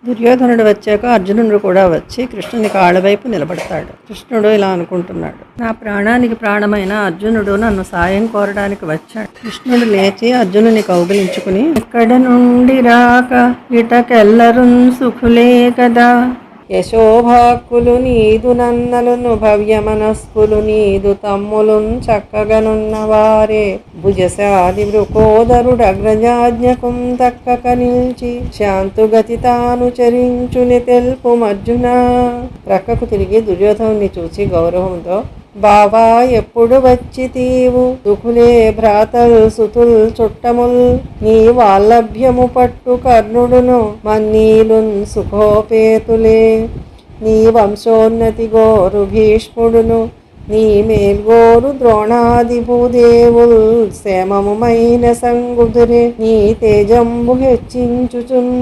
దుర్యోధనుడు వచ్చాక అర్జునుడు కూడా వచ్చి కృష్ణుని కాళ్ళ వైపు నిలబడతాడు. కృష్ణుడు ఇలా అనుకుంటున్నాడు, నా ప్రాణానికి ప్రాణమైన అర్జునుడు నన్ను సాయం కోరడానికి వచ్చాడు. కృష్ణుడు లేచి అర్జునుని కౌగిలించుకుని, ఎక్కడ నుండి రాక ఇటకెల్లరున్ సుఖులే కదా, యశోభాక్కులు నీదు నన్నలును భవ్య మనస్కులు నీదు తమ్ములున్ చక్కగనున్నవారే, భుజశాలి వృకోదరుడగ్రజాజ్ఞకుం తక్కక నిల్చి శాంతుగతి తాను చరించుని తెల్పుమర్జున. ప్రక్కకు తిరిగి దుర్యోధనుని చూసి గౌరవంతో, బావా ఎప్పుడు వచ్చి తీవు, దుఃఖులే భ్రాతల్ సుతుల్ చుట్టముల్, నీ వాల్లభ్యము పట్టు కర్ణుడును మన్నీలున్ సుఖోపేతులే, నీ వంశోన్నతి గోరు భీష్ముడును, నీ మేల్గోరు ద్రోణాది భూదేవుల్, క్షేమముమైన సంగుదురే నీ తేజంబు హెచ్చించుచున్.